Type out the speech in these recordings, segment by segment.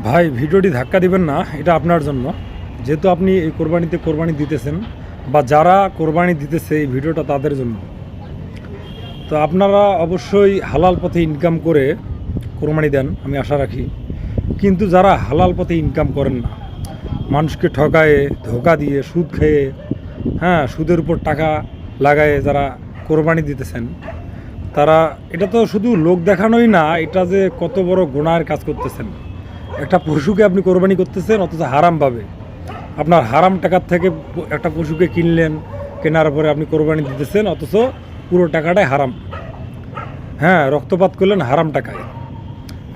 ভাই ভিডিওটি ধাক্কা দিবেন না, এটা আপনার জন্য। যেহেতু আপনি এই কোরবানিতে কোরবানি দিতেছেন বা যারা কোরবানি দিতেছে এই ভিডিওটা তাদের জন্য। তো আপনারা অবশ্যই হালাল পথে ইনকাম করে কোরবানি দেন, আমি আশা রাখি। কিন্তু যারা হালাল পথে ইনকাম করেন না, মানুষকে ঠকায়ে ধোকা দিয়ে সুদ খেয়ে, সুদের উপর টাকা লাগায়ে যারা কোরবানি দিতেছেন, তারা এটা তো শুধু লোক দেখানোই না, এটা যে কত বড় গুনাহের কাজ করতেছেন। একটা পশুকে আপনি কোরবানি করতেছেন, অথচ হারামভাবে আপনার হারাম টাকার থেকে একটা পশুকে কিনলেন, কেনার পরে আপনি কোরবানি দিতেছেন, অথচ পুরো টাকাটাই হারাম। রক্তপাত করলেন হারাম টাকায়।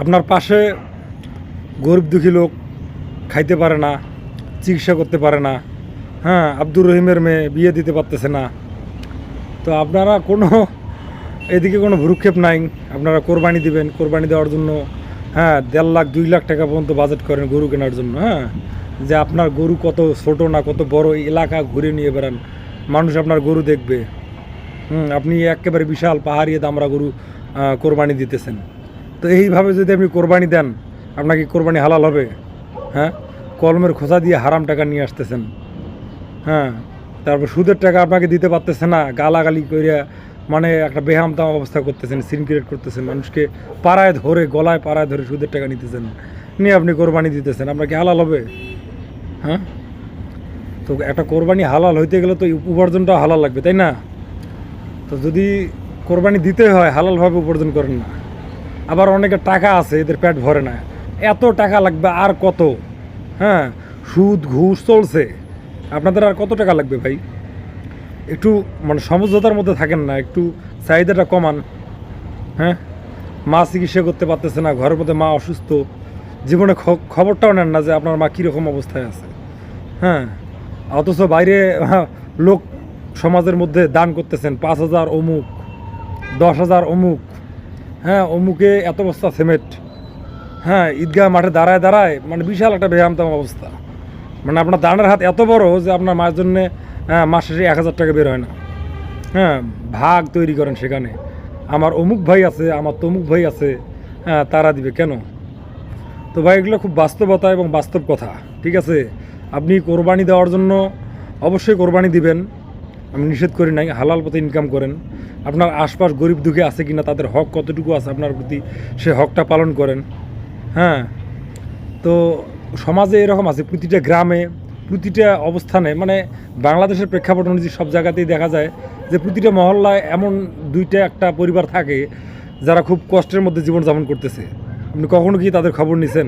আপনার পাশে গরিব দুঃখী লোক খাইতে পারে না, চিকিৎসা করতে পারে না, আব্দুর রহিমের মেয়ে বিয়ে দিতে পারতেছে না। তো আপনারা কোনো এদিকে কোনো ভ্রুক্ষেপ নাই। আপনারা কোরবানি দিবেন, কোরবানি দেওয়ার জন্য 1.5 লাখ 2 লাখ টাকা পর্যন্ত বাজেট করেন গরু কেনার জন্য। যে আপনার গরু কত ছোট না কত বড়, এলাকা ঘুরে নিয়ে বেড়ান, মানুষ আপনার গরু দেখবে। আপনি একেবারে বিশাল পাহাড়ি দামরা গরু কোরবানি দিতেছেন। তো এইভাবে যদি আপনি কোরবানি দেন, আপনার কি কোরবানি হালাল হবে? কলমের খোঁচা দিয়ে হারাম টাকা নিয়ে আসতেছেন। তারপর সুদের টাকা আপনাকে দিতে পারতেছে না, গালাগালি করিয়া মানে একটা বেহামতাম অবস্থা করতেছেন, সিন ক্রিয়েট করতেছেন, মানুষকে পাড়ায় ধরে গলায় পাড়ায় ধরে সুদের টাকা নিতেছেন, নিয়ে আপনি কোরবানি দিতেছেন। আপনার কি হালাল হবে? তো একটা কোরবানি হালাল হইতে গেলে তো উপার্জনটাও হালাল লাগবে, তাই না? তো যদি কোরবানি দিতে হয়, হালালভাবে উপার্জন করেন না। আবার অনেকের টাকা আছে, এদের পেট ভরে না, এত টাকা লাগবে আর কত। সুদ ঘুষ চলছে, আপনাদের আর কত টাকা লাগবে ভাই? একটু মানে সমঝোতার মধ্যে থাকেন না, একটু চাহিদাটা কমান। মা চিকিৎসা করতে পারতেছে না, ঘরের মধ্যে মা অসুস্থ, জীবনে খবরটাও নেন না যে আপনার মা কীরকম অবস্থায় আছে। অথচ বাইরে লোক সমাজের মধ্যে দান করতেছেন, 5,000 অমুক, 10,000 অমুক, অমুকে এত বস্তা সিমেন্ট, ঈদগাহ মাঠে দাঁড়ায় দাঁড়ায়, মানে বিশাল একটা বেহামতাম অবস্থা। মানে আপনার দানের হাত এত বড় যে আপনার মায়ের জন্যে মাস শেষে 1,000 টাকা বের হয় না। ভাগ তৈরি করেন সেখানে, আমার অমুক ভাই আছে, আমার তমুক ভাই আছে, তারা দিবে কেন? তো ভাই এগুলো খুব বাস্তবতা এবং বাস্তব কথা, ঠিক আছে? আপনি কোরবানি দেওয়ার জন্য অবশ্যই কোরবানি দিবেন, আমি নিষেধ করি নাই। হালাল পথে ইনকাম করেন, আপনার আশপাশ গরিব দুঃখী আছে কিনা, তাদের হক কতটুকু আছে আপনার প্রতি, সে হকটা পালন করেন। তো সমাজে এরকম আছে, প্রতিটা গ্রামে, প্রতিটা অবস্থানে, মানে বাংলাদেশের প্রেক্ষাপট অনুযায়ী সব জায়গাতেই দেখা যায় যে প্রতিটা মহল্লায় এমন 2টা একটা পরিবার থাকে যারা খুব কষ্টের মধ্যে জীবনযাপন করতেছে। আপনি কখনো কি তাদের খবর নিছেন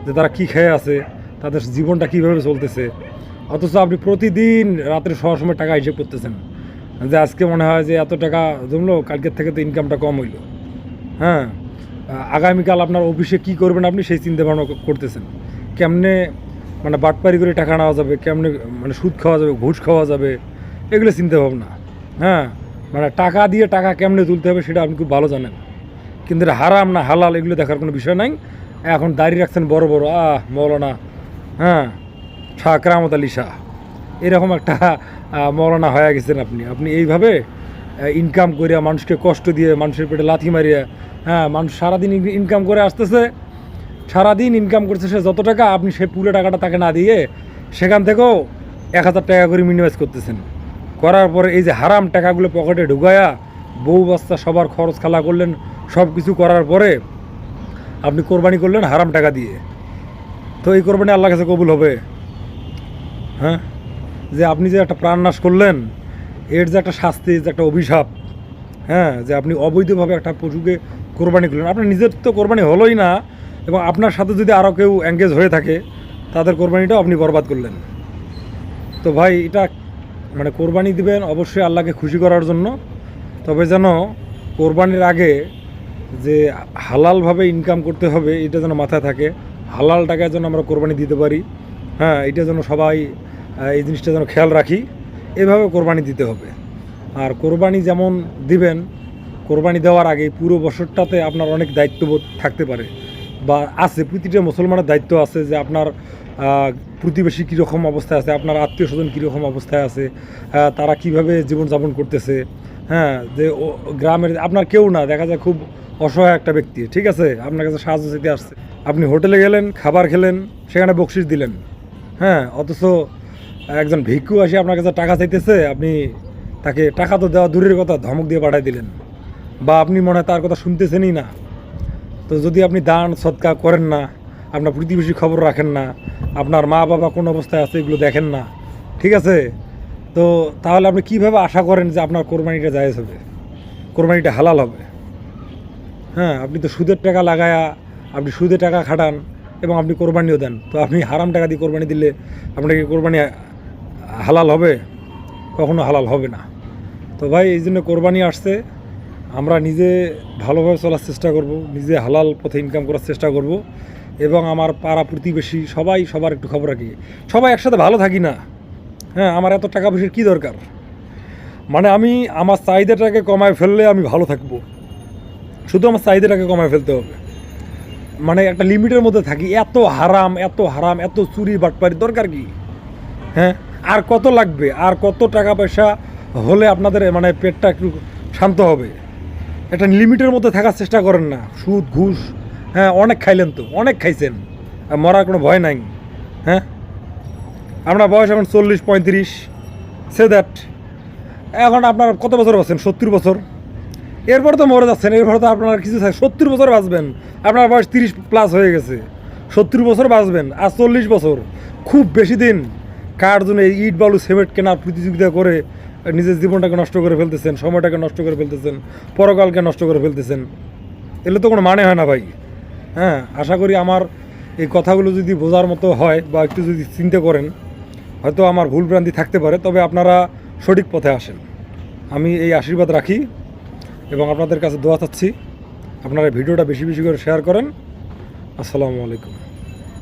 যে তারা কি খেয়ে আছে, তাদের জীবনটা কীভাবে চলতেছে? অথচ আপনি প্রতিদিন রাত্রে শোয়ার সময় টাকা হিসেব করতেছেন যে আজকে মনে হয় যে এত টাকা জমলো, কালকের থেকে তো ইনকামটা কম হইল। আগামীকাল আপনার অফিসে কী করবেন আপনি সেই চিন্তা ভাবনা করতেছেন, কেমনে মানে বাটপারি করে টাকা নেওয়া যাবে, কেমনে মানে সুদ খাওয়া যাবে, ঘুষ খাওয়া যাবে, এগুলো চিন্তা ভাবনা। মানে টাকা দিয়ে টাকা কেমনে তুলতে হবে সেটা আপনি খুব ভালো জানেন। কিন্তু এটা হারাম না হালাল এগুলো দেখার কোনো বিষয় নাই। এখন দাঁড়িয়ে রাখছেন বড় বড়, মৌলানা, শাহ কেরামত আলী শাহ, এরকম একটা মৌলানা হয়ে গেছেন আপনি। আপনি এইভাবে ইনকাম করিয়া মানুষকে কষ্ট দিয়ে, মানুষের পেটে লাথি মারিয়া, মানুষ সারাদিন ইনকাম করে আসতেছে, সারাদিন ইনকাম করছে সে যত টাকা, আপনি সে পুরো টাকাটা তাকে না দিয়ে সেখান থেকেও 1,000 টাকা করে মিনিমাইজ করতেছেন। করার পরে এই যে হারাম টাকাগুলো পকেটে ঢুকায়া বউ বাচ্চা সবার খরচ খালা করলেন, সব কিছু করার পরে আপনি কোরবানি করলেন হারাম টাকা দিয়ে। তো এই কোরবানি আল্লাহর কাছে কবুল হবে? যে আপনি যে একটা প্রাণ নাশ করলেন, এর যে একটা শাস্তি, যে একটা অভিশাপ, যে আপনি অবৈধভাবে একটা পশুকে কোরবানি করলেন, আপনার নিজের তো কোরবানি হলোই না, এবং আপনার সাথে যদি আরও কেউ এঙ্গেজ হয়ে থাকে তাদের কোরবানিটাও আপনি বরবাদ করলেন। তো ভাই এটা মানে কোরবানি দিবেন অবশ্যই আল্লাহকে খুশি করার জন্য, তবে যেন কোরবানির আগে যে হালালভাবে ইনকাম করতে হবে এটা যেন মাথায় থাকে, হালাল টাকায় যেন আমরা কোরবানি দিতে পারি। এটা যেন সবাই এই জিনিসটা যেন খেয়াল রাখি, এভাবে কোরবানি দিতে হবে। আর কোরবানি যেমন দিবেন, কোরবানি দেওয়ার আগে পুরো বছরটাতে আপনার অনেক দায়িত্ববোধ থাকতে পারে বা আছে, প্রতিটা মুসলমানের দায়িত্ব আছে যে আপনার প্রতিবেশী কীরকম অবস্থায় আছে, আপনার আত্মীয় স্বজন কীরকম অবস্থায় আছে, তারা কীভাবে জীবনযাপন করতেছে, হ্যাঁ, যে গ্রামের আপনার কেউ না, দেখা যায় খুব অসহায় একটা ব্যক্তি, ঠিক আছে, আপনার কাছে সাহায্য চেতে আসছে, আপনি হোটেলে গেলেন, খাবার খেলেন, সেখানে বকশিস দিলেন, হ্যাঁ, অথচ একজন ভিক্ষু আসে আপনার কাছে টাকা চাইতেছে, আপনি তাকে টাকা তো দেওয়া দূরের কথা, ধমক দিয়ে পাঠাই দিলেন, বা আপনি মনে হয় তার কথা শুনতেছেনই না। তো যদি আপনি দান সৎকা করেন না, আপনার প্রতিবেশী খবর রাখেন না, আপনার মা বাবা কোন অবস্থায় আছে এগুলো দেখেন না, ঠিক আছে, তো তাহলে আপনি কীভাবে আশা করেন যে আপনার কোরবানিটা জায়েজ হবে, কোরবানিটা হালাল হবে? হ্যাঁ, আপনি তো সুদের টাকা লাগায়া আপনি সুদে টাকা খাটান এবং আপনি কোরবানিও দেন, তো আপনি হারাম টাকা দিয়ে কোরবানি দিলে আপনাকে কোরবানি হালাল হবে? কখনো হালাল হবে না। তো ভাই, এই জন্য কোরবানি আসছে, আমরা নিজে ভালোভাবে চলার চেষ্টা করব, নিজে হালাল পথে ইনকাম করার চেষ্টা করব, এবং আমার পাড়া প্রতিবেশী সবাই সবার একটু খবর রাখি, সবাই একসাথে ভালো থাকি না। হ্যাঁ, আমার এত টাকা পয়সার কী দরকার, মানে আমি আমার চাহিদাটাকে কমায় ফেললে আমি ভালো থাকবো, শুধু আমার চাহিদাটাকে কমায় ফেলতে হবে, মানে একটা লিমিটের মধ্যে থাকি। এত হারাম, এত হারাম, এত চুরি বাটপারি দরকার কি? হ্যাঁ, আর কত লাগবে, আর কত টাকা পয়সা হলে আপনাদের মানে পেটটা একটু শান্ত হবে? একটা লিমিটের মধ্যে থাকার চেষ্টা করেন না। সুদ ঘুষ, হ্যাঁ, অনেক খাইলেন, তো অনেক খাইছেন, আর মরার কোনো ভয় নাই। হ্যাঁ, আপনার বয়স এখন 40-35, সে দ্যাট, এখন আপনার কত বছর বাঁচছেন? 70 বছর। এরপরে তো মরে যাচ্ছেন, এরপরে তো আপনার কিছু 70 বছর বাঁচবেন, আপনার বয়স 30+ হয়ে গেছে, 70 বছর বাঁচবেন, আর 40 বছর খুব বেশি দিন। কার জন্য এই ইট বালু সিমেন্ট কেনার প্রতিযোগিতা করে নিজের জীবনটাকে নষ্ট করে ফেলতেছেন, সময়টাকে নষ্ট করে ফেলতেছেন, পরকালকে নষ্ট করে ফেলতেছেন, এগুলো তো কোনো মানে হয় না ভাই। হ্যাঁ, আশা করি আমার এই কথাগুলো যদি বোঝার মতো হয় বা একটু যদি চিন্তা করেন, হয়তো আমার ভুল ভ্রান্তি থাকতে পারে, তবে আপনারা সঠিক পথে আসেন, আমি এই আশীর্বাদ রাখি এবং আপনাদের কাছে দোয়া চাচ্ছি। আপনারা ভিডিওটা বেশি বেশি করে শেয়ার করেন। আসসালামু আলাইকুম।